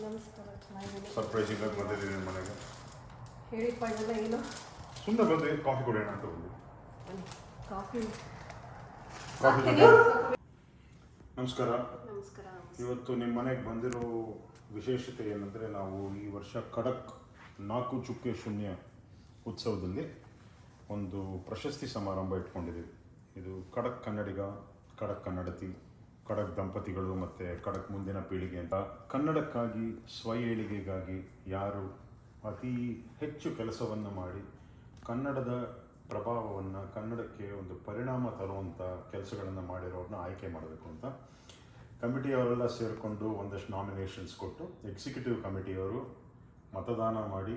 ನಮಸ್ಕಾರ. ಚೆನ್ನಾಗಿದ್ದೀನಿ. ಸರ್ಪ್ರೈಸಿಂಗ್ ಆಗಿ ಬಂದಿದ್ದೀನಿ ಮನೆಗೆ. ಹೇಳಿಪ್ಪ ಇದೆಲ್ಲ ಏನು? ಸುಮ್ಮನೆ ಬಂದು ಕಾಫಿ ಕೊಡೋಣ ಅಂತ ಬಂದು. ಕಾಫಿ ನಮಸ್ಕಾರ. ನಮಸ್ಕಾರ. ಇವತ್ತು ನಿಮ್ಮ ಮನೆಗೆ ಬಂದಿರೋ ವಿಶೇಷತೆ ಏನಂದರೆ, ನಾವು ಈ ವರ್ಷ ಖಡಕ್ 4 ಚುಕ್ಕೆ ಶೂನ್ಯ ಉತ್ಸವದಲ್ಲಿ ಒಂದು ಪ್ರಶಸ್ತಿ ಸಮಾರಂಭ ಇಟ್ಕೊಂಡಿದ್ದೀವಿ. ಇದು ಖಡಕ್ ಕನ್ನಡಿಗ, ಖಡಕ್ ಕನ್ನಡತಿ, ಖಡಕ್ ದಂಪತಿಗಳು ಮತ್ತು ಖಡಕ್ ಮುಂದಿನ ಪೀಳಿಗೆ ಅಂತ ಕನ್ನಡಕ್ಕಾಗಿ, ಸ್ವ ಏಳಿಗೆಗಾಗಿ ಯಾರು ಅತಿ ಹೆಚ್ಚು ಕೆಲಸವನ್ನು ಮಾಡಿ ಕನ್ನಡದ ಪ್ರಭಾವವನ್ನು, ಕನ್ನಡಕ್ಕೆ ಒಂದು ಪರಿಣಾಮ ತರುವಂಥ ಕೆಲಸಗಳನ್ನು ಮಾಡಿರೋರನ್ನ ಆಯ್ಕೆ ಮಾಡಬೇಕು ಅಂತ ಕಮಿಟಿಯವರೆಲ್ಲ ಸೇರಿಕೊಂಡು ಒಂದಷ್ಟು ನಾಮಿನೇಷನ್ಸ್ ಕೊಟ್ಟು ಎಕ್ಸಿಕ್ಯೂಟಿವ್ ಕಮಿಟಿಯವರು ಮತದಾನ ಮಾಡಿ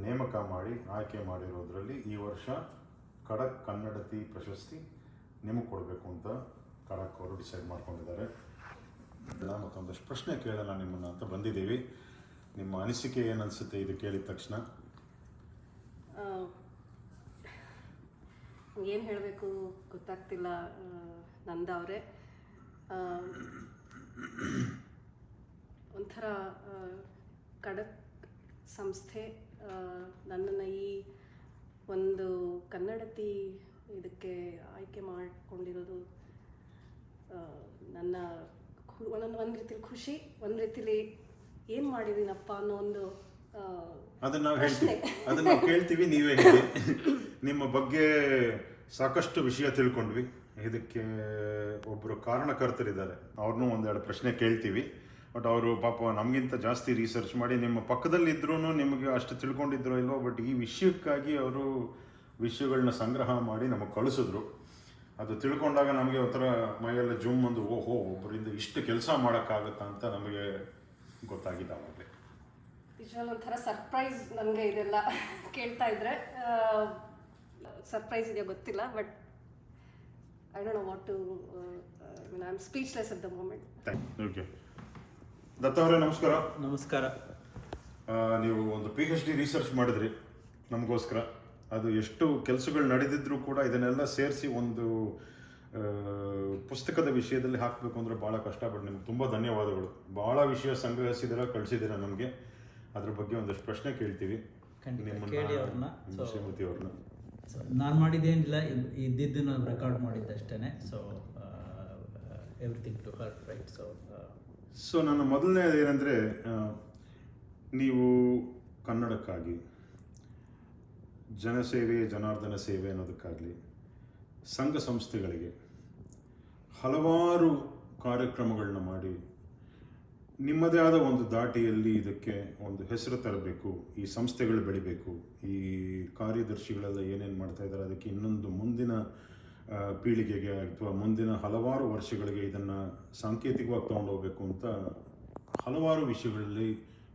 ನೇಮಕ ಮಾಡಿ ಆಯ್ಕೆ ಮಾಡಿರೋದ್ರಲ್ಲಿ ಈ ವರ್ಷ ಖಡಕ್ ಕನ್ನಡತಿ ಪ್ರಶಸ್ತಿ ನಿಮಗೆ ಕೊಡಬೇಕು ಅಂತ ಖಡಕ್ ಅವರು ಡಿಸೈಡ್ ಮಾಡ್ಕೊಂಡಿದ್ದಾರೆ. ಮತ್ತೊಂದಷ್ಟು ಪ್ರಶ್ನೆ ಕೇಳೋಣ ನಿಮ್ಮನ್ನು ಅಂತ ಬಂದಿದ್ದೀವಿ. ನಿಮ್ಮ ಅನಿಸಿಕೆ ಏನು ಅನಿಸುತ್ತೆ ಇದು ಕೇಳಿದ ತಕ್ಷಣ? ಏನು ಹೇಳಬೇಕು ಗೊತ್ತಾಗ್ತಿಲ್ಲ. ನಂದವರೇ ಒಂಥರ ಖಡಕ್ ಸಂಸ್ಥೆ ನನ್ನನ್ನು ಈ ಒಂದು ಕನ್ನಡತಿ ಇದಕ್ಕೆ ಆಯ್ಕೆ ಮಾಡಿಕೊಂಡಿರೋದು ನನ್ನ ಒಂದು ರೀತಿಲಿ ಖುಷಿ, ಒಂದು ರೀತಿಲಿ ಏನು ಮಾಡಿದ್ದೀನಪ್ಪ ಅನ್ನೋ ಒಂದು ಅದನ್ನ ನಾವು ಹೇಳ್ತೀವಿ, ಅದನ್ನ ನಾವು ಕೇಳ್ತೀವಿ, ನೀವೇ ಹೇಳಿ. ನಿಮ್ಮ ಬಗ್ಗೆ ಸಾಕಷ್ಟು ವಿಷಯ ತಿಳ್ಕೊಂಡ್ವಿ. ಇದಕ್ಕೆ ಒಬ್ಬರು ಕಾರಣಕರ್ತರಿದ್ದಾರೆ, ಅವ್ರನ್ನೂ ಒಂದೆರಡು ಪ್ರಶ್ನೆ ಕೇಳ್ತೀವಿ. ಬಟ್ ಅವರು ಪಾಪ ನಮಗಿಂತ ಜಾಸ್ತಿ ರಿಸರ್ಚ್ ಮಾಡಿ ನಿಮ್ಮ ಪಕ್ಕದಲ್ಲಿದ್ರೂ ನಿಮಗೆ ಅಷ್ಟು ತಿಳ್ಕೊಂಡಿದ್ರೋ ಇಲ್ವೋ, ಬಟ್ ಈ ವಿಷಯಕ್ಕಾಗಿ ಅವರು ವಿಷಯಗಳನ್ನ ಸಂಗ್ರಹ ಮಾಡಿ ನಮಗೆ ಕಳಿಸಿದ್ರು. ಅದು ತಿಳ್ಕೊಂಡಾಗ ನಮಗೆ ಒಂಥರ ಮೈಯೆಲ್ಲ ಜುಮ್ ಒಂದು ಓಹೋ, ಒಬ್ಬರಿಂದ ಇಷ್ಟು ಕೆಲಸ ಮಾಡೋಕ್ಕಾಗತ್ತಾ ಅಂತ ನಮಗೆ ಗೊತ್ತಾಗಿದೆ. ಆವಾಗಲೇ ನಿಜವಾಗ್ಲೂ ಒಂಥರ ಸರ್ಪ್ರೈಸ್ ನನಗೆ ಇದೆಲ್ಲ ಕೇಳ್ತಾ ಇದ್ರೆ. ಸರ್ಪ್ರೈಸ್ ಇದೆಯಾ ಗೊತ್ತಿಲ್ಲ, but I don't know what to, I am speechless at the moment. Okay, Datta ಅವರೇ ನಮಸ್ಕಾರ. ನಮಸ್ಕಾರ. ನೀವು ಒಂದು PhD ರಿಸರ್ಚ್ ಮಾಡಿದ್ರಿ ನಮಗೋಸ್ಕರ. ಅದು ಎಷ್ಟು ಕೆಲಸಗಳು ನಡೆದಿದ್ರೂ ಕೂಡ ಇದನ್ನೆಲ್ಲ ಸೇರಿಸಿ ಒಂದು ಪುಸ್ತಕದ ವಿಷಯದಲ್ಲಿ ಹಾಕಬೇಕು ಅಂದರೆ ಭಾಳ ಕಷ್ಟ. ಬಟ್ ನಿಮ್ಗೆ ತುಂಬ ಧನ್ಯವಾದಗಳು. ಭಾಳ ವಿಷಯ ಸಂಗ್ರಹಿಸಿದ್ದೀರ, ಕಳಿಸಿದ್ದೀರ ನಮಗೆ. ಅದ್ರ ಬಗ್ಗೆ ಒಂದಷ್ಟು ಪ್ರಶ್ನೆ ಕೇಳ್ತೀವಿ ಕೇಳಿ ಅವ್ರನ್ನ. ಶ್ರೀಮತಿ ಅವ್ರನ್ನ. ನಾನು ಮಾಡಿದ್ದೇನಿಲ್ಲ, ಇದ್ದಿದ್ದು ನಾನು ರೆಕಾರ್ಡ್ ಮಾಡಿದ್ದಷ್ಟೇ. So everything to her, right? So ನನ್ನ ಮೊದಲನೇ ಏನಂದರೆ, ನೀವು ಕನ್ನಡಕ್ಕಾಗಿ, ಜನಸೇವೆ, ಜನಾರ್ದನ ಸೇವೆ ಅನ್ನೋದಕ್ಕಾಗಲಿ, ಸಂಘ ಸಂಸ್ಥೆಗಳಿಗೆ ಹಲವಾರು ಕಾರ್ಯಕ್ರಮಗಳನ್ನ ಮಾಡಿ ನಿಮ್ಮದೇ ಆದ ಒಂದು ದಾಟಿಯಲ್ಲಿ ಇದಕ್ಕೆ ಒಂದು ಹೆಸರು ತರಬೇಕು, ಈ ಸಂಸ್ಥೆಗಳು ಬೆಳಿಬೇಕು, ಈ ಕಾರ್ಯದರ್ಶಿಗಳೆಲ್ಲ ಏನೇನು ಮಾಡ್ತಾ ಇದ್ದಾರೆ ಅದಕ್ಕೆ ಇನ್ನೊಂದು ಮುಂದಿನ ಪೀಳಿಗೆಗೆ ಅಥವಾ ಮುಂದಿನ ಹಲವಾರು ವರ್ಷಗಳಿಗೆ ಇದನ್ನು ಸಾಂಕೇತಿಕವಾಗಿ ತೊಗೊಂಡೋಗ್ಬೇಕು ಅಂತ ಹಲವಾರು ವಿಷಯಗಳಲ್ಲಿ,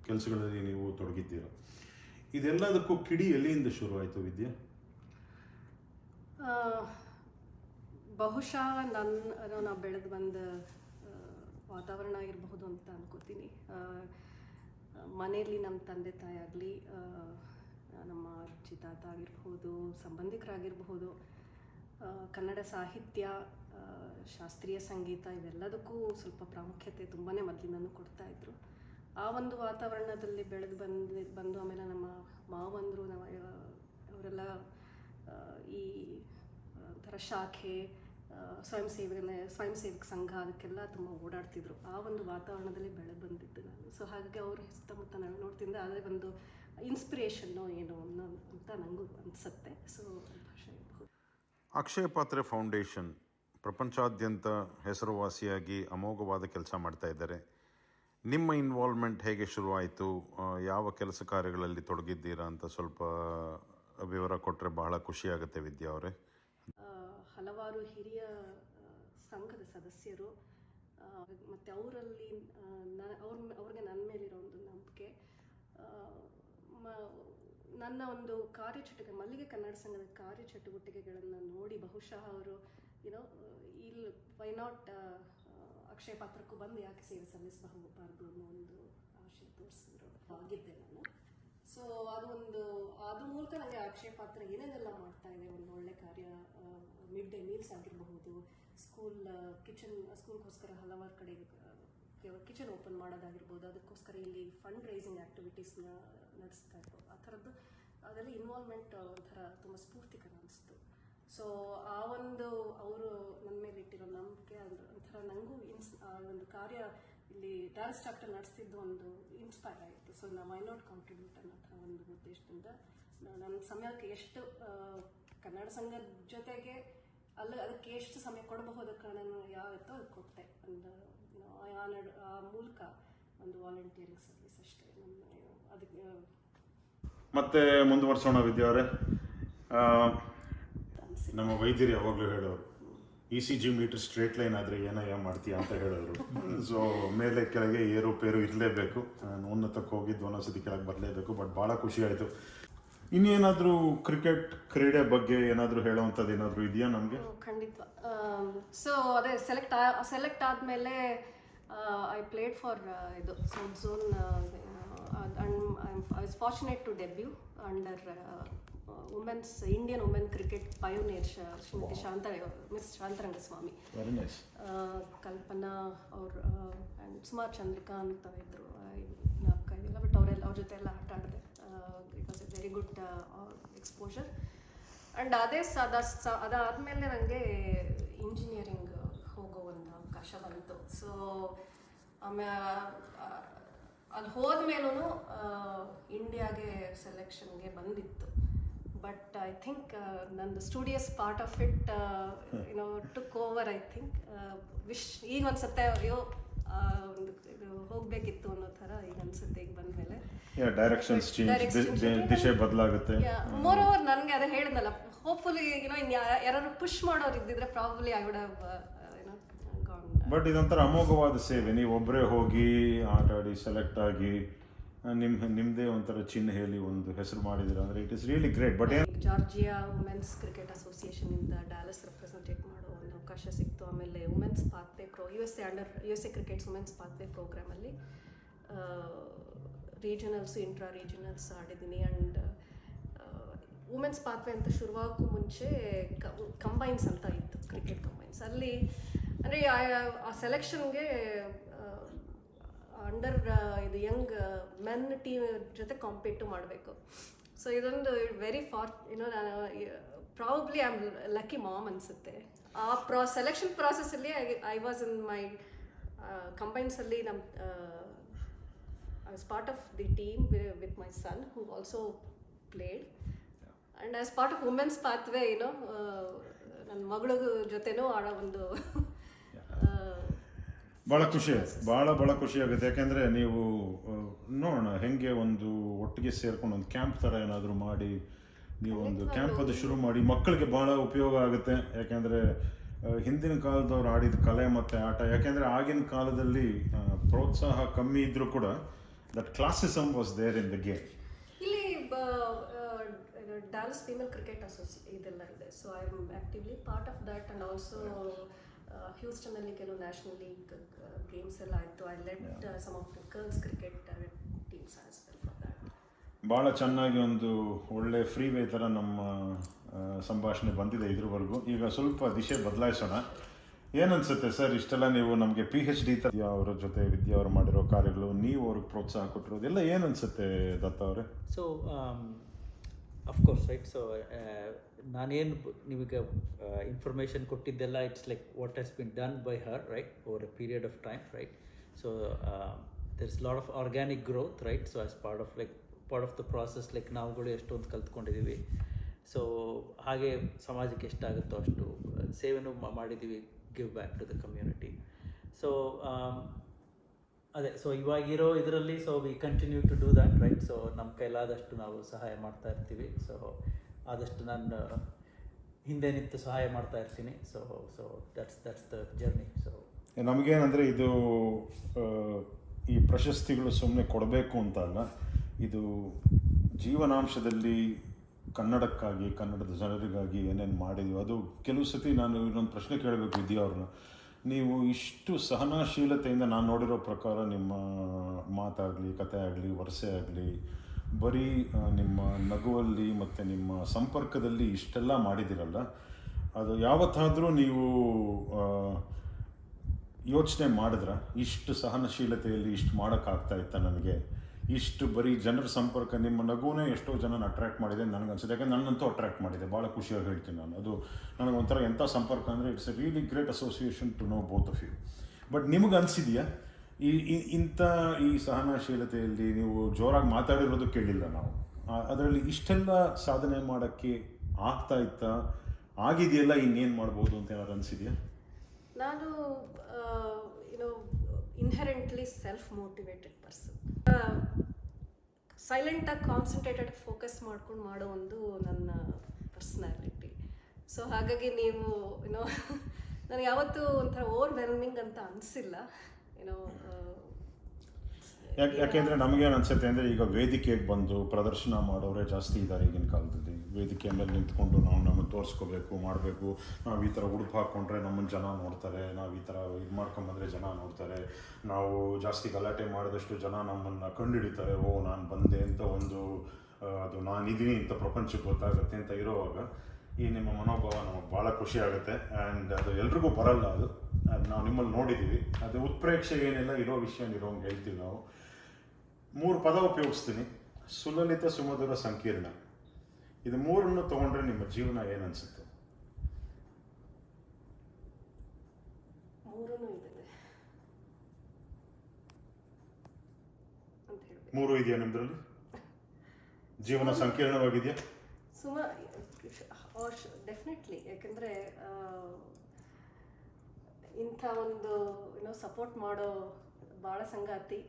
ಕೆಲಸಗಳಲ್ಲಿ ನೀವು ತೊಡಗಿದ್ದೀರ. ಇದೆಲ್ಲದಕ್ಕೂ ಕಿಡಿ ಎಲ್ಲಿಂದ ಶುರುವಾಯಿತು ವಿದ್ಯೆ? ಬಹುಶಃ ನಾವು ಬೆಳೆದು ಬಂದ ವಾತಾವರಣ ಇರಬಹುದು ಅಂತ ಅನ್ಕೋತೀನಿ. ಮನೆಯಲ್ಲಿ ನಮ್ಮ ತಂದೆ ತಾಯಿ ಆಗಲಿ, ನಮ್ಮ ಅಜ್ಜಿ ತಾತ ಆಗಿರ್ಬೋದು, ಸಂಬಂಧಿಕರಾಗಿರ್ಬಹುದು, ಕನ್ನಡ ಸಾಹಿತ್ಯ, ಶಾಸ್ತ್ರೀಯ ಸಂಗೀತ ಇವೆಲ್ಲದಕ್ಕೂ ಸ್ವಲ್ಪ ಪ್ರಾಮುಖ್ಯತೆ ತುಂಬಾ ಮೊದಲಿನೂ ಕೊಡ್ತಾಯಿದ್ರು. ಆ ಒಂದು ವಾತಾವರಣದಲ್ಲಿ ಬೆಳೆದು ಬಂದು ಆಮೇಲೆ ನಮ್ಮ ಮಾವಂದರು, ಅವರೆಲ್ಲ ಈ ಥರ ಶಾಖೆ, ಸ್ವಯಂ ಸೇವಕ ಸಂಘ ಅದಕ್ಕೆಲ್ಲ ತುಂಬ ಓಡಾಡ್ತಿದ್ರು. ಆ ಒಂದು ವಾತಾವರಣದಲ್ಲಿ ಬೆಳೆದು ಬಂದಿದ್ದು ನಾನು. ಸೊ ಹಾಗಾಗಿ ಅವರು ಸುತ್ತಮುತ್ತ ನಾವು ನೋಡ್ತಿದ್ದೆ, ಅದೇ ಒಂದು ಇನ್ಸ್ಪಿರೇಷನ್ನು ಏನು ಅಂತ ನನಗೂ ಅನಿಸುತ್ತೆ. ಸೊ ಅಕ್ಷಯ ಪಾತ್ರೆ ಫೌಂಡೇಶನ್ ಪ್ರಪಂಚಾದ್ಯಂತ ಹೆಸರುವಾಸಿಯಾಗಿ ಅಮೋಘವಾದ ಕೆಲಸ ಮಾಡ್ತಾ ಇದ್ದಾರೆ. ನಿಮ್ಮ ಇನ್ವಾಲ್ವ್ಮೆಂಟ್ ಹೇಗೆ ಶುರುವಾಯಿತು? ಯಾವ ಕೆಲಸ ಕಾರ್ಯಗಳಲ್ಲಿ ತೊಡಗಿದ್ದೀರಾ ಅಂತ ಸ್ವಲ್ಪ ವಿವರ ಕೊಟ್ಟರೆ ಬಹಳ ಖುಷಿಯಾಗುತ್ತೆ ವಿದ್ಯಾ ಅವರೇ. ಹಲವಾರು ಹಿರಿಯ ಸಂಘದ ಸದಸ್ಯರು ಮತ್ತು ಅವರಲ್ಲಿ ಅವ್ರಿಗೆ ನನ್ನ ಮೇಲಿರೋ ಒಂದು ನಂಬಿಕೆ, ನನ್ನ ಒಂದು ಕಾರ್ಯಚಟುವಟಿಕೆ, ಮಲ್ಲಿಗೆ ಕನ್ನಡ ಸಂಘದ ಕಾರ್ಯಚಟುವಟಿಕೆಗಳನ್ನು ನೋಡಿ ಬಹುಶಃ ಅವರು ಇಲ್ಲಿ ವೈ ನಾಟ್ ಅಕ್ಷಯ ಪಾತ್ರಕ್ಕೂ ಬಂದು ಯಾಕೆ ಸೇವೆ ಸಲ್ಲಿಸಬಾರದು ಅನ್ನೋ ಒಂದು ಆಶಯ ತೋರಿಸಿದ್ರು ಆಗಿದ್ದೆ ನಾನು. ಸೊ ಅದು ಮೂಲಕ ನನಗೆ ಅಕ್ಷಯ ಪಾತ್ರ ಏನೇನೆಲ್ಲ ಮಾಡ್ತಾ ಇದೆ, ಒಂದು ಒಳ್ಳೆ ಕಾರ್ಯ, ಮಿಡ್ ಡೇ ಮೀಲ್ಸ್ ಆಗಿರಬಹುದು, ಸ್ಕೂಲ್ಗೋಸ್ಕರ ಹಲವಾರು ಕಡೆ ಕಿಚನ್ ಓಪನ್ ಮಾಡೋದಾಗಿರ್ಬೋದು, ಅದಕ್ಕೋಸ್ಕರ ಇಲ್ಲಿ ಫಂಡ್ ರೈಸಿಂಗ್ ಆ್ಯಕ್ಟಿವಿಟೀಸ್ನ ನಡೆಸ್ತಾ ಇತ್ತು. ಆ ಥರದ್ದು ಅದರಲ್ಲಿ ಇನ್ವಾಲ್ವ್ಮೆಂಟ್ ಒಂಥರ ತುಂಬ ಸ್ಫೂರ್ತಿಕರ ಅನಿಸ್ತು. ಸೊ ಆ ಒಂದು ಅವರು ನನ್ನ ಮೇಲೆ ಇಟ್ಟಿರೋ ನಂಬಿಕೆ ಅದು ಒಂಥರ ನನಗೂ ಆ ಒಂದು ಕಾರ್ಯ ಇಲ್ಲಿ ಡ್ಯಾನ್ಸ್ ಚಾಪ್ಟರ್ ನಡೆಸ್ತಿದ್ದು ಒಂದು ಇನ್ಸ್ಪೈರ್ ಆಯಿತು. ಸೊ ನಾವು ಐ ನಾಟ್ ಕಾಂಟ್ರಿಬ್ಯೂಟ್ ಅನ್ನೋ ಥರ ಒಂದು ಉದ್ದೇಶದಿಂದ ನನ್ನ ಸಮಯಕ್ಕೆ ಎಷ್ಟು ಕನ್ನಡ ಸಂಘದ ಜೊತೆಗೆ ಅದಕ್ಕೆ ಎಷ್ಟು ಸಮಯ ಕೊಡಬಹುದು ಕಾರಣ ಯಾವತ್ತೋ ಅದು ಕೊಟ್ಟೆ. ಒಂದು ಆ ಮೂಲಕ ಒಂದು ವಾಲಂಟಿಯರಿಂಗ್ ಸರ್ವಿಸ್ ಅಷ್ಟೇ. ಅದಕ್ಕೆ ಮತ್ತೆ ಮುಂದುವರ್ಸೋಣ ವಿದ್ಯಾ ಅವರೇ. ನಮ್ಮ ವೈದ್ಯರು ಯಾವಾಗಲೂ ಹೇಳೋರು, ECG ಮೀಟರ್ ಸ್ಟ್ರೇಟ್ ಲೈನ್ ಆದರೆ ಏನಯ್ಯ ಮಾಡ್ತೀಯಾ ಅಂತ ಹೇಳೋರು. ಸೊ ಮೇಲೆ ಕೆಳಗೆ ಏರುಪೇರು ಇರಲೇಬೇಕು. ನಾನು ಉನ್ನತಕ್ಕೆ ಹೋಗಿದ್ದು ಒಂದೊಂದ್ಸತಿ ಕೆಳಗೆ ಬರಲೇಬೇಕು. ಬಟ್ ಭಾಳ ಖುಷಿ ಆಯಿತು. ಇನ್ನೇನಾದರೂ ಕ್ರಿಕೆಟ್ ಕ್ರೀಡೆ ಬಗ್ಗೆ ಏನಾದರೂ ಹೇಳೋವಂಥದ್ದು ಏನಾದರೂ ಇದೆಯಾ ನಮಗೆ? ಖಂಡಿತ. ಸೊ ಅದೇ ಸೆಲೆಕ್ಟ್ ಆದಮೇಲೆ ಐ ಪ್ಲೇಡ್ ಫಾರ್ ಇದು south zone. I was fortunate to debut under women's Indian women cricket pioneer Shrimati miss Shantha Rangaswamy. Very nice. Kalpana ಅವ್ರು ಆ್ಯಂಡ್ ಸುಮಾರು ಚಂದ್ರಿಕಾ ಅಂತ ಇದ್ದರು, 4-5 ಇಲ್ಲ, ಬಟ್ ಅವ್ರ ಜೊತೆ ಎಲ್ಲ ಆಟ ಆಡಿದೆ. It was a very good exposure. And ಅದಾದಮೇಲೆ ನನಗೆ ಇಂಜಿನಿಯರಿಂಗ್ ಹೋಗೋ ಒಂದು ಅವಕಾಶ ಬಂತು. ಸೊ ಆಮೇಲೆ ಅಲ್ಲಿ ಹೋದ್ಮೇಲೂ ಇಂಡಿಯಾಗೆ ಸೆಲೆಕ್ಷನ್ಗೆ ಬಂದಿತ್ತು. ಬಟ್ ಐ ಥಿಂಕ್ ನಂದು studious part of it took over. I think ಈಗ ಅನ್ಸುತ್ತೆ ಅಯ್ಯೋ ಇದು ಹೋಗಬೇಕಿತ್ತು ಅನ್ನೋ ಥರ ಈಗ ಅನ್ಸುತ್ತೆ ಈಗ ಬಂದಮೇಲೆ. ಡೈರೆಕ್ಷನ್ಸ್ ಚೇಂಜ್, ದಿಶೆ ಬದಲಾಗುತ್ತೆ. ಮೋರ್ ಓವರ್ ನನಗೆ ಅದೇ ಹೇಳಿದ್ನಲ್ಲ, ಹೋಪ್ಫುಲಿ ಯಾರು ಪುಷ್ ಮಾಡೋರು ಇದ್ದಿದ್ರೆ probably I would have gone. But ಇದೊಂಥರ ಅಮೋಘವಾದ ಸೇವೆ. ನೀವು ಒಬ್ಬರೇ ಹೋಗಿ ಆಟ ಆಡಿ ಸೆಲೆಕ್ಟ್ ಆಗಿ ನಿಮ್ಮದೇ ಒಂಥರ ಚಿಹ್ನೆ ಹೇಳಿ ಒಂದು ಹೆಸರು ಮಾಡಿದಿರ ಅಂದರೆ it is really great. But Georgia women's cricket ಅಸೋಸಿಯೇಷನಿಂದ ಡ್ಯಾಲಸ್ ರೆಪ್ರೆಸೆಂಟೇಟ್ ಮಾಡೋ ಒಂದು ಅವಕಾಶ ಸಿಕ್ತು. ಆಮೇಲೆ women's pathway USA cricket's women's pathway ಪ್ರೋಗ್ರಾಮಲ್ಲಿ ರೀಜನಲ್ಸ್ ಇಂಟ್ರಾ ರೀಜನಲ್ಸ್ ಆಡಿದ್ದೀನಿ. ಆ್ಯಂಡ್ ವುಮೆನ್ಸ್ ಪಾತ್ವೇ ಅಂತ ಶುರುವಾಗಕ್ಕೂ ಮುಂಚೆ ಕಂಬೈನ್ಸ್ ಅಂತ ಇತ್ತು, ಕ್ರಿಕೆಟ್ ಕಂಬೈನ್ಸ್. ಅಲ್ಲಿ ಅಂದರೆ ಆ ಸೆಲೆಕ್ಷನ್ಗೆ ಅಂಡರ್ ಇದು ಯಂಗ್ ಮೆನ್ ಟೀಮ್ ಜೊತೆ ಕಾಂಪೀಟ್ ಮಾಡಬೇಕು. ಸೊ ಇದೊಂದು ವೆರಿ ನಾನು probably I am lucky mom ಅನಿಸುತ್ತೆ. ಆ ಸೆಲೆಕ್ಷನ್ ಪ್ರಾಸೆಸ್ಸಲ್ಲಿ ಐ ವಾಸ್ ಇನ್ ಮೈ ಕಂಬೈನ್ಸಲ್ಲಿ I was part of the team with my son who also played. And as part of women's pathway ನನ್ನ ಮಗಳ ಜೊತೆನೂ ಆಡೋ ಒಂದು ಭಾಳ ಖುಷಿ ಆಗುತ್ತೆ. ಯಾಕೆಂದರೆ ನೀವು ನೋಡೋಣ ಹೆಂಗೆ ಒಂದು ಒಟ್ಟಿಗೆ ಸೇರ್ಕೊಂಡು ಒಂದು ಕ್ಯಾಂಪ್ ಥರ ಏನಾದರೂ ಮಾಡಿ ನೀವು ಒಂದು ಕ್ಯಾಂಪ್ ಅದು ಶುರು ಮಾಡಿ ಮಕ್ಕಳಿಗೆ ಭಾಳ ಉಪಯೋಗ ಆಗುತ್ತೆ. ಯಾಕೆಂದರೆ ಹಿಂದಿನ ಕಾಲದವ್ರು ಆಡಿದ ಕಲೆ ಮತ್ತು ಆಟ, ಯಾಕೆಂದರೆ ಆಗಿನ ಕಾಲದಲ್ಲಿ ಪ್ರೋತ್ಸಾಹ ಕಮ್ಮಿ ಇದ್ದರೂ ಕೂಡ that classism was there in the game. ಇಲ್ಲಿ ಡ್ಯಾಲಸ್ ಫೀಮೇಲ್ ಕ್ರಿಕೆಟ್ ಇದೆಲ್ಲ ಇದೆ. So I am actively part of that. And also ಹ್ಯೂಸ್ಟನಲ್ಲಿ ಕೆಲವು ನ್ಯಾಷನಲ್ ಲೀಗ್ ಗೇಮ್ಸ್ ಎಲ್ಲ ಆಯಿತು. I led some of the girls cricket teams as well for that. ಭಾಳ ಚೆನ್ನಾಗಿ ಒಂದು ಒಳ್ಳೆ ಫ್ರೀ ವೇ ಥರ ನಮ್ಮ ಸಂಭಾಷಣೆ ಬಂದಿದೆ ಇದ್ರವರೆಗೂ. ಈಗ ಸ್ವಲ್ಪ ದಿಶೆ ಬದಲಾಯಿಸೋಣ. ಏನನ್ಸುತ್ತೆ ಸರ್, ಇಷ್ಟೆಲ್ಲ ನೀವು ನಮಗೆ PhD ಥರ ಅವರ ಜೊತೆ ವಿದ್ಯಾ ಅವರು ಮಾಡಿರೋ ಕಾರ್ಯಗಳು, ನೀವು ಅವ್ರಿಗೆ ಪ್ರೋತ್ಸಾಹ ಕೊಟ್ಟಿರೋದೆಲ್ಲ ಏನನ್ಸುತ್ತೆ ದತ್ತ ಅವರೇ? So of course right. ಸೊ ನಾನೇನು ನಿಮಗೆ ಇನ್ಫಾರ್ಮೇಷನ್ ಕೊಟ್ಟಿದ್ದೆಲ್ಲ it's like what has been done by her right over a period of time right. So there is lot of organic growth right. So as part of the process like ನಾವುಗಳು ಎಷ್ಟೊಂದು ಕಲ್ತ್ಕೊಂಡಿದ್ದೀವಿ. So ಹಾಗೆ ಸಮಾಜಕ್ಕೆ ಎಷ್ಟಾಗುತ್ತೋ ಅಷ್ಟು ಸೇವೆನೂ ಮಾಡಿದ್ದೀವಿ, give back to the community. So ಅದೇ, so ಇವಾಗಿರೋ ಇದರಲ್ಲಿ so we continue to do that right. So ನಮ್ಮ ಕೈಲಾದಷ್ಟು ನಾವು ಸಹಾಯ ಮಾಡ್ತಾ ಇರ್ತೀವಿ. ಸೊ ಆದಷ್ಟು ನಾನು ಹಿಂದೆ ನಿಂತು ಸಹಾಯ ಮಾಡ್ತಾ ಇರ್ತೀನಿ. So that's the journey. So ನಮಗೇನಂದರೆ ಇದು ಈ ಪ್ರಶಸ್ತಿಗಳು ಸುಮ್ಮನೆ ಕೊಡಬೇಕು ಅಂತ ಅಲ್ಲ, ಇದು ಜೀವನಾಂಶದಲ್ಲಿ ಕನ್ನಡಕ್ಕಾಗಿ, ಕನ್ನಡದ ಜನರಿಗಾಗಿ ಏನೇನು ಮಾಡಿದ್ವಿ ಅದು. ಕೆಲವು ಸತಿ ನಾನು ಇನ್ನೊಂದು ಪ್ರಶ್ನೆ ಕೇಳಬೇಕು ವಿದ್ಯಾ ಅವ್ರನ್ನ. ನೀವು ಇಷ್ಟು ಸಹನಾಶೀಲತೆಯಿಂದ ನಾನು ನೋಡಿರೋ ಪ್ರಕಾರ ನಿಮ್ಮ ಮಾತಾಗಲಿ, ಕತೆ ಆಗಲಿ, ವರಸೆ ಆಗಲಿ, ಬರೀ ನಿಮ್ಮ ನಗುವಲ್ಲಿ ಮತ್ತು ನಿಮ್ಮ ಸಂಪರ್ಕದಲ್ಲಿ ಇಷ್ಟೆಲ್ಲ ಮಾಡಿದಿರಲ್ಲ, ಅದು ಯಾವತ್ತಾದರೂ ನೀವು ಯೋಚನೆ ಮಾಡಿದ್ರ ಇಷ್ಟು ಸಹನಶೀಲತೆಯಲ್ಲಿ ಇಷ್ಟು ಮಾಡೋಕ್ಕಾಗ್ತಾ ಇತ್ತ ನನಗೆ, ಇಷ್ಟು ಬರೀ ಜನರ ಸಂಪರ್ಕ, ನಿಮ್ಮ ನಗುನೇ ಎಷ್ಟೋ ಜನನ ಅಟ್ರ್ಯಾಕ್ಟ್ ಮಾಡಿದೆ ನನಗೆ ಅನ್ಸುತ್ತೆ. ಯಾಕಂದ್ರೆ ನನ್ನಂತೂ ಅಟ್ರ್ಯಾಕ್ಟ್ ಮಾಡಿದೆ, ಭಾಳ ಖುಷಿಯಾಗಿ ಹೇಳ್ತೀನಿ ನಾನು. ಅದು ನನಗೊಂಥರ ಎಂಥ ಸಂಪರ್ಕ ಅಂದರೆ it's a really great association to know both of you. But ನಿಮಗೆ ಅನಿಸಿದೆಯಾ ಇಂಥ ಈ ಸಹನಶೀಲತೆಯಲ್ಲಿ ನೀವು ಜೋರಾಗಿ ಮಾತಾಡಿರೋದು ಕೇಳಿಲ್ಲ ನಾವು, ಅದರಲ್ಲಿ ಇಷ್ಟೆಲ್ಲ ಸಾಧನೆ ಮಾಡೋಕ್ಕೆ ಆಗ್ತಾ ಇತ್ತಾ, ಆಗಿದೆಯಲ್ಲ ಇನ್ನೇನು ಮಾಡ್ಬೋದು ಅಂತ ಏನಾದ್ರು ಅನಿಸಿದೆಯಾ? ನಾನು ಇನ್ಹೆರೆಂಟ್ಲಿ ಸೆಲ್ಫ್ ಮೋಟಿವೇಟೆಡ್ ಪರ್ಸನ್. ಸೈಲೆಂಟಾಗಿ ಕಾನ್ಸಂಟ್ರೇಟೆಡ್ ಫೋಕಸ್ ಮಾಡ್ಕೊಂಡು ಮಾಡೋ ಒಂದು ನನ್ನ ಪರ್ಸ್ನಾಲಿಟಿ. ಸೊ ಹಾಗಾಗಿ ನೀವು ನನಗೆ ಯಾವತ್ತೂ ಒಂಥರ ಓವರ್ವೆಲ್ಮಿಂಗ್ ಅಂತ ಅನಿಸಿಲ್ಲ. ಯಾಕೆಂದರೆ ನಮಗೇನು ಅನಿಸುತ್ತೆ ಅಂದರೆ, ಈಗ ವೇದಿಕೆಗೆ ಬಂದು ಪ್ರದರ್ಶನ ಮಾಡೋರೇ ಜಾಸ್ತಿ ಇದ್ದಾರೆ ಈಗಿನ ಕಾಲದಲ್ಲಿ. ವೇದಿಕೆ ಮೇಲೆ ನಿಂತ್ಕೊಂಡು ನಾವು ನಮಗೆ ತೋರಿಸ್ಕೋಬೇಕು, ಮಾಡಬೇಕು, ನಾವು ಈ ಥರ ಉಡುಪು ಹಾಕ್ಕೊಂಡ್ರೆ ನಮ್ಮನ್ನು ಜನ ನೋಡ್ತಾರೆ, ನಾವು ಈ ಥರ ಇದು ಮಾಡ್ಕೊಂಬಂದರೆ ಜನ ನೋಡ್ತಾರೆ, ನಾವು ಜಾಸ್ತಿ ಗಲಾಟೆ ಮಾಡಿದಷ್ಟು ಜನ ನಮ್ಮನ್ನು ಕಂಡುಹಿಡಿತಾರೆ, ಓ ನಾನು ಬಂದೆ ಅಂತ ಒಂದು ಅದು ನಾನಿದ್ದೀನಿ ಅಂತ ಪ್ರಪಂಚಕ್ಕೆ ಗೊತ್ತಾಗುತ್ತೆ ಅಂತ ಇರೋವಾಗ ಈ ನಿಮ್ಮ ಮನೋಭಾವ ನಮಗೆ ಭಾಳ ಖುಷಿ ಆಗುತ್ತೆ. ಆ್ಯಂಡ್ ಅದು ಎಲ್ರಿಗೂ ಬರಲ್ಲ, ಅದು ನಾವು ನಿಮ್ಮಲ್ಲಿ ನೋಡಿದ್ದೀವಿ. ಅದು ಉತ್ಪ್ರೇಕ್ಷೆ ಏನೆಲ್ಲ ಇರೋ ವಿಷಯ ಇರೋಂಗೆ ಹೇಳ್ತೀವಿ ನಾವು. 3 ಪದ ಉಪಯೋಗಿಸ್ತೀನಿ: ಸುಲಲಿತ, ಸುಮಧುರ, ಸಂಕೀರ್ಣ. ಇದು 3 ತೊಗೊಂಡ್ರೆ ನಿಮ್ಮ ಜೀವನ ಏನು ಅನಿಸುತ್ತೆ? 3 ಇದೆಯಾ ನಿಮ್ಮದ್ರಲ್ಲಿ? ಜೀವನ ಸಂಕೀರ್ಣವಾಗಿದೆಯಾ? ಡೆಫಿನೆಟ್ಲಿ. ಯಾಕೆಂದರೆ ಇಂಥ ಒಂದು ಸಪೋರ್ಟ್ ಮಾಡೋ ಭಾಳ ಸಂಗಾತಿ,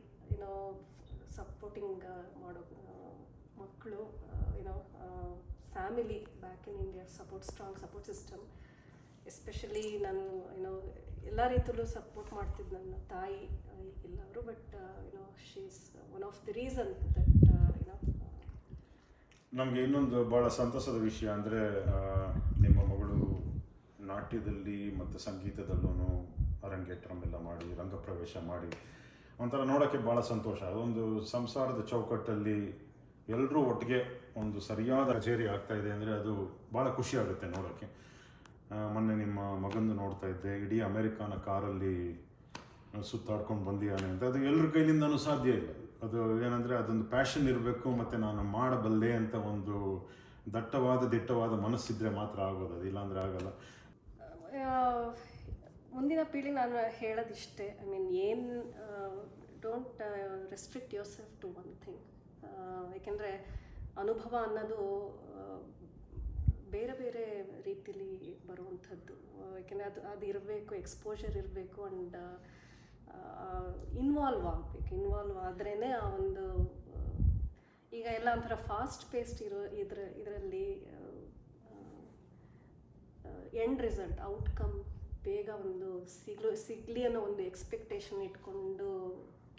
ಸಪೋರ್ಟಿಂಗ್ ಮಾಡೋ ಮಕ್ಕಳು, family back in India, strong support system. Especially ನಾನು ಎಲ್ಲ ರೀತಿಯಲ್ಲೂ ಸಪೋರ್ಟ್ ಮಾಡ್ತಿದ್ದು ನನ್ನ ತಾಯಿ, ಈಗಿಲ್ಲ ಅವರು, but she is one of the reason that ನಮಗೆ ಇನ್ನೊಂದು ಭಾಳ ಸಂತಸದ ವಿಷಯ ಅಂದರೆ, ನಿಮ್ಮ ಮಗಳು ನಾಟ್ಯದಲ್ಲಿ ಮತ್ತು ಸಂಗೀತದಲ್ಲೂ ಅರಂಗೇಟ್ರಮೆಲ್ಲ ಮಾಡಿ, ರಂಗಪ್ರವೇಶ ಮಾಡಿ, ಒಂಥರ ನೋಡೋಕ್ಕೆ ಭಾಳ ಸಂತೋಷ. ಅದೊಂದು ಸಂಸಾರದ ಚೌಕಟ್ಟಲ್ಲಿ ಎಲ್ಲರೂ ಒಟ್ಟಿಗೆ ಒಂದು ಸರಿಯಾದ ಕಚೇರಿ ಆಗ್ತಾ ಇದೆ ಅಂದರೆ ಅದು ಭಾಳ ಖುಷಿ ಆಗುತ್ತೆ ನೋಡೋಕ್ಕೆ. ಮೊನ್ನೆ ನಿಮ್ಮ ಮಗಂದು ನೋಡ್ತಾ ಇದ್ದೆ, ಇಡೀ ಅಮೆರಿಕಾನ ಕಾರಲ್ಲಿ ಸುತ್ತಾಡ್ಕೊಂಡು ಬಂದಿದ್ದಾನೆ ಅಂತ. ಅದು ಎಲ್ಲರ ಕೈಲಿಂದನೂ ಸಾಧ್ಯ ಇಲ್ಲ. ಅದು ಏನಂದರೆ ಅದೊಂದು ಪ್ಯಾಷನ್ ಇರಬೇಕು, ಮತ್ತು ನಾನು ಮಾಡಬಲ್ಲೆ ಅಂತ ಒಂದು ದಿಟ್ಟವಾದ ಮನಸ್ಸಿದ್ರೆ ಮಾತ್ರ ಆಗೋದು, ಅದು ಇಲ್ಲಾಂದರೆ ಆಗಲ್ಲ. ಮುಂದಿನ ಪೀಳಿ ನಾನು ಹೇಳೋದಿಷ್ಟೇ, ಏನು don't restrict yourself to one thing. ಏಕೆಂದರೆ ಅನುಭವ ಅನ್ನೋದು ಬೇರೆ ಬೇರೆ ರೀತಿಲಿ ಬರುವಂಥದ್ದು. ಏಕೆಂದರೆ ಅದು ಇರಬೇಕು, ಎಕ್ಸ್ಪೋಜರ್ ಇರಬೇಕು, ಆ್ಯಂಡ್ ಇನ್ವಾಲ್ವ್ ಆದ್ರೇ ಆ ಒಂದು, ಈಗ ಎಲ್ಲ ಒಂಥರ ಫಾಸ್ಟ್ ಪೇಸ್ಡ್ ಇದರಲ್ಲಿ ಎಂಡ್ ರಿಸಲ್ಟ್, ಔಟ್ಕಮ್ ಬೇಗ ಒಂದು ಸಿಗಲಿ ಅನ್ನೋ ಒಂದು ಎಕ್ಸ್ಪೆಕ್ಟೇಷನ್ ಇಟ್ಕೊಂಡು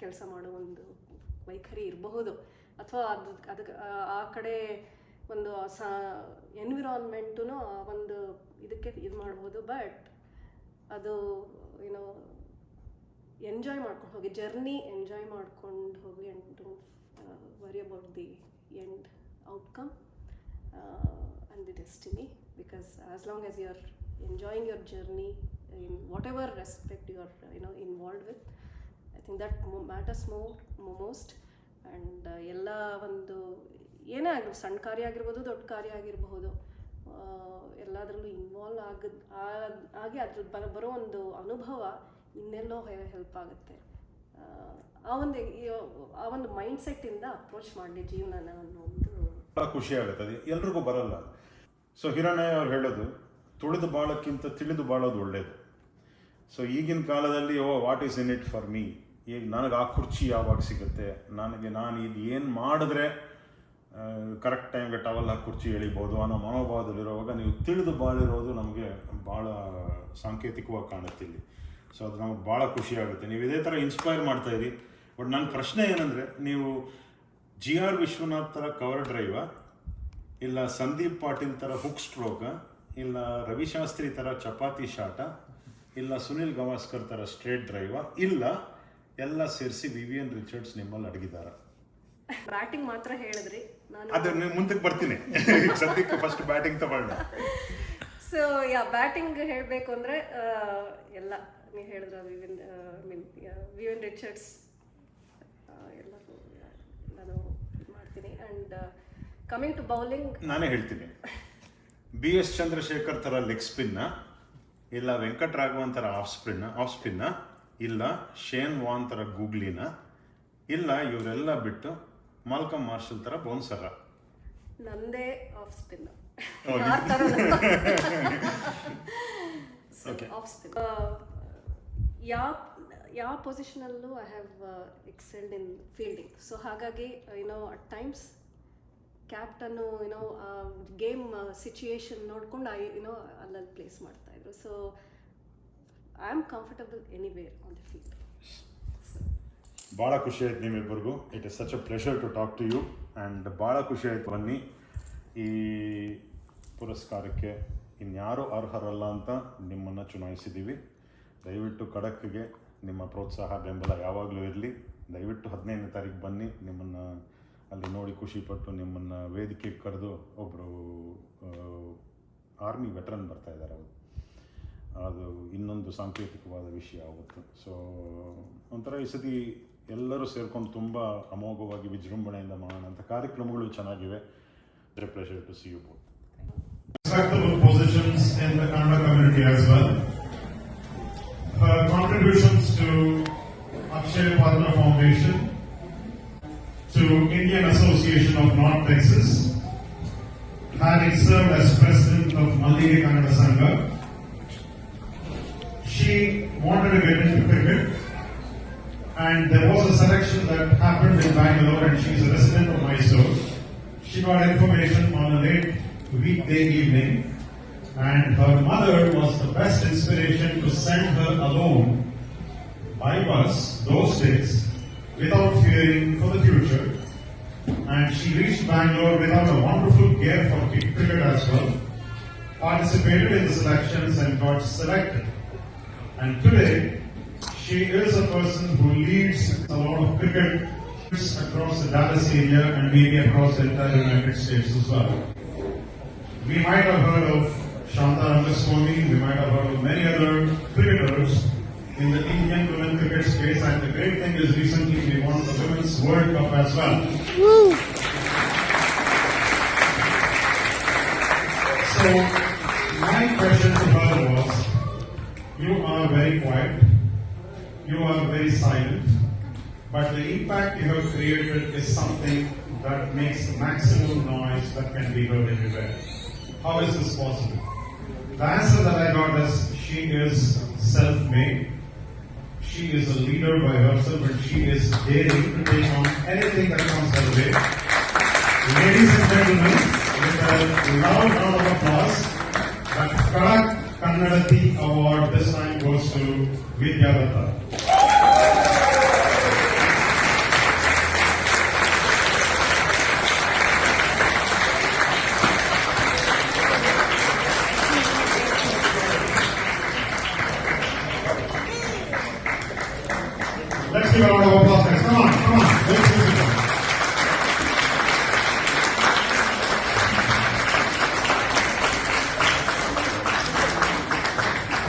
ಕೆಲಸ ಮಾಡೋ ಒಂದು ವೈಖರಿ ಇರಬಹುದು. ಅಥವಾ ಅದಕ್ಕೆ ಆ ಕಡೆ ಒಂದು ಎನ್ವಿರಾನ್ಮೆಂಟು ಆ ಒಂದು ಇದಕ್ಕೆ ಇದು ಮಾಡ್ಬೋದು. ಬಟ್ ಅದು ಎಂಜಾಯ್ ಮಾಡ್ಕೊಂಡು ಹೋಗಿ, ಜರ್ನಿ ಎಂಜಾಯ್ ಮಾಡ್ಕೊಂಡು ಹೋಗಿ, and don't worry about the end outcome and the destiny. Because as long as you are enjoying your journey in whatever respect you are involved with, I think that matters most. And ಎಲ್ಲ ಒಂದು ಏನೇ ಆಗಲಿ, ಸಣ್ಣ ಕಾರ್ಯ ಆಗಿರ್ಬೋದು, ದೊಡ್ಡ ಕಾರ್ಯ ಆಗಿರಬಹುದು, ಎಲ್ಲದರಲ್ಲೂ ಇನ್ವಾಲ್ವ್ ಆಗಿ ಅದ್ರ ಬರೋ ಒಂದು ಅನುಭವ ಇನ್ನೆಲ್ಲೋ ಹೆಲ್ಪ್ ಆಗುತ್ತೆ. ಆ ಒಂದು ಮೈಂಡ್ಸೆಟ್ಟಿಂದ ಅಪ್ರೋಚ್ ಮಾಡಲಿ ಜೀವನನ ಅನ್ನೋ ಒಂದು ಖುಷಿ ಆಗುತ್ತೆ. ಅದು ಎಲ್ರಿಗೂ ಬರಲ್ಲ. ಸೊ ಹಿರಣ್ಣಯ್ಯ ಅವ್ರು ಹೇಳೋದು, ತುಳಿದು ಬಾಳೋಕ್ಕಿಂತ ತಿಳಿದು ಬಾಳೋದು ಒಳ್ಳೇದು. ಸೊ ಈಗಿನ ಕಾಲದಲ್ಲಿ what is in it for me, ಈಗ ನನಗೆ ಆ ಕುರ್ಚಿ ಯಾವಾಗ ಸಿಗುತ್ತೆ, ನಾನು ಇದು ಏನು ಮಾಡಿದ್ರೆ ಕರೆಕ್ಟ್ ಟೈಮ್ಗೆ ಟವಲ್ ಹಾಕಿ ಕುರ್ಚಿ ಎಳಿಬೋದು ಅನ್ನೋ ಮನೋಭಾವದಲ್ಲಿರುವಾಗ ನೀವು ತಿಳಿದು ಬಾಳಿರೋದು ನಮಗೆ ಭಾಳ ಸಾಂಕೇತಿಕವಾಗಿ ಕಾಣುತ್ತೆ ಇಲ್ಲಿ. ಸೊ ಅದು ನಮಗೆ ಭಾಳ ಖುಷಿ ಆಗುತ್ತೆ. ನೀವು ಇದೇ ಥರ ಇನ್ಸ್ಪೈರ್ ಮಾಡ್ತಾಯಿರಿ. ಬಟ್ ನನ್ನ ಪ್ರಶ್ನೆ ಏನಂದರೆ, ನೀವು GR ವಿಶ್ವನಾಥ್ ಥರ ಕವರ್ ಡ್ರೈವಾ, ಇಲ್ಲ ಸಂದೀಪ್ ಪಾಟೀಲ್ ಥರ ಹುಕ್ ಸ್ಟ್ರೋಕ, ಇಲ್ಲ ರವಿಶಾಸ್ತ್ರಿ ಥರ ಚಪಾತಿ ಶಾಟ, ಇಲ್ಲ ಸುನಿಲ್ ಗವಾಸ್ಕರ್ ಥರ ಸ್ಟ್ರೇಟ್ ಡ್ರೈವಾ, ಇಲ್ಲ ಎಲ್ಲ ಸೇರಿಸಿ ವಿವಿಯನ್ ರಿಚರ್ಡ್ಸ್ ನಿಮ್ಮಲ್ಲಿ ಅಡಗಿದಾರ? ಬ್ಯಾಟಿಂಗ್ ಮಾತ್ರ ಹೇಳಿದ್ರಿ, ನಾನು ಅದೇ ಮುಂದಕ್ಕೆ ಬರ್ತೀನಿ. ಸದ್ಯಕ್ಕೆ ಫಸ್ಟ್ ಬ್ಯಾಟಿಂಗ್ ತಗೊಳ್ಳೋಣ. ಸೊ ಬ್ಯಾಟಿಂಗ್ ಹೇಳಬೇಕು ಅಂದರೆ ಎಲ್ಲ ನೀವು ಹೇಳಿದ್ರೆ ವಿವಿಯನ್ ರಿಚರ್ಡ್ಸ್ ಎಲ್ಲರೂ ನಾನು ಇದು ಮಾಡ್ತೀನಿ. ಆ್ಯಂಡ್ ಕಮಿಂಗ್ ಟು ಬೌಲಿಂಗ್, ನಾನೇ ಹೇಳ್ತೀನಿ, BS ಚಂದ್ರಶೇಖರ್ ಥರ ಲೆಗ್ ಸ್ಪಿನ್ನ, ಇಲ್ಲ ವೆಂಕಟರಾಘವನ್ ಥರ ಆಫ್ ಸ್ಪಿನ್ನ, ಇಲ್ಲ ಶೇನ್ ವಾನ್ ಥರ ಗೂಗ್ಲಿನ, ಇಲ್ಲ ಇವರೆಲ್ಲ ಬಿಟ್ಟು ಮಾಲ್ಕಮ್ ಮಾರ್ಷಲ್ ಥರ ಬೌನ್ಸರ. ನಂದೇ ಆಫ್ ಸ್ಪಿನ್. ಆಫ್ ಸ್ಪಿನ್ ಯಾವ ಪೊಸಿಷನಲ್ಲೂ I have excelled in fielding. So ಹಾಗಾಗಿ at times captain game situation ನೋಡ್ಕೊಂಡು ಅಲ್ಲಲ್ಲಿ ಪ್ಲೇಸ್ ಮಾಡ್ತಾಯಿದ್ರು. So I am comfortable anywhere on the field. ಭಾಳ ಖುಷಿ ಆಯ್ತು ನಿಮ್ಮಿಬ್ಬರಿಗೂ. It is such a pleasure to talk to you and ಭಾಳ ಖುಷಿ ಆಯ್ತು. ಬನ್ನಿ, ಈ ಪುರಸ್ಕಾರಕ್ಕೆ ಇನ್ಯಾರೂ ಅರ್ಹರಲ್ಲ ಅಂತ ನಿಮ್ಮನ್ನು ಚುನಾಯಿಸಿದ್ದೀವಿ. ದಯವಿಟ್ಟು ಖಡಕ್ಗೆ ನಿಮ್ಮ ಪ್ರೋತ್ಸಾಹ ಬೆಂಬಲ ಯಾವಾಗಲೂ ಇರಲಿ. ದಯವಿಟ್ಟು 15ನೇ ತಾರೀಕು ಬನ್ನಿ. ನಿಮ್ಮನ್ನು ಅಲ್ಲಿ ನೋಡಿ ಖುಷಿಪಟ್ಟು ನಿಮ್ಮನ್ನು ವೇದಿಕೆಗೆ ಕರೆದು ಒಬ್ಬರು ಆರ್ಮಿ ವೆಟ್ರನ್ ಬರ್ತಾಯಿದ್ದಾರೆ. ಅದು ಇನ್ನೊಂದು ಸಾಂಕೇತಿಕವಾದ ವಿಷಯ ಆಗುತ್ತೆ. ಸೊ ಒಂಥರ ಈ ಸತಿ ಎಲ್ಲರೂ ಸೇರ್ಕೊಂಡು ತುಂಬ ಅಮೋಘವಾಗಿ ವಿಜೃಂಭಣೆಯಿಂದ ಮಾಡೋಣ ಅಂತ ಕಾರ್ಯಕ್ರಮಗಳು ಚೆನ್ನಾಗಿವೆ. It's a pleasure to see you both. Respectable positions in the Kannada community as well. Her contributions to Akshay Padma Foundation, to Indian Association of North Texas, having served as president of Mallige Kannada Sangha. She wanted to get into cricket, and there was a selection that happened in Bangalore, and she is a resident of Mysore. She got information on a late weekday evening, and her mother was the best inspiration to send her alone by bus those days without fearing for the future. And she reached Bangalore without a wonderful gear for cricket as well, participated in the selections and got selected. And today, she is a person who leads a lot of cricket across the Dallas area and maybe across the entire United States as well. We might have heard of Shanta Rangaswamy, we might have heard of many other cricketers in the Indian women cricket space, and the great thing is recently we won the Women's World Cup as well. Woo! So, my question to her was, you are very quiet, you are very silent, but the impact you have created is something that makes the maximum noise that can be heard everywhere. How is this possible? The answer that I got is she is self-made, she is a leader by herself, and she is daring to take on anything that comes her way. Ladies and gentlemen, with a loud round of applause, the Kadak Kannadati Award this time goes to Vidyadatta. Let's give a round of applause, guys. Come on. Let's do it.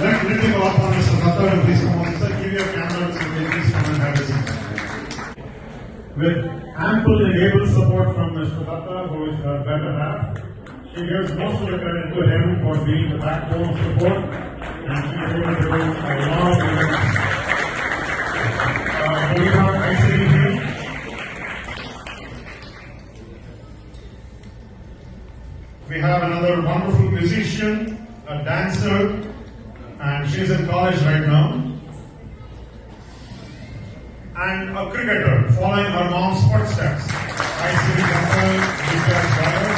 Let's give a lot for Mr. Datta. Please come on, sir. Give your camera so they please come and have a seat. With ample and able support from Mr. Datta, who is her better half, she gives most of the credit to him for being the backbone of support, and she is able to do a lot of events. We have another wonderful musician, a dancer, and she's in college right now, and a cricketer following her mom's footsteps. ICB Kapil, Vikas Gaurav.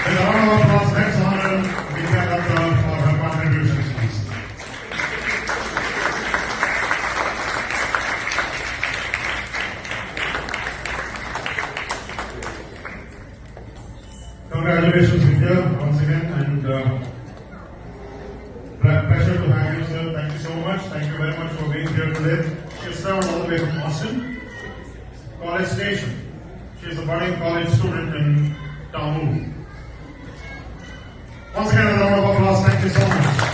With a round of applause, let's honor Vidya Datta for her contributions, please. Congratulations, Vidya, once again, and pleasure to have you, sir. Thank you so much. Thank you very much for being here today. She has traveled all the way from Austin, College Station. She is a budding college student in Tamu. Once again, a round of applause. Thank you so much.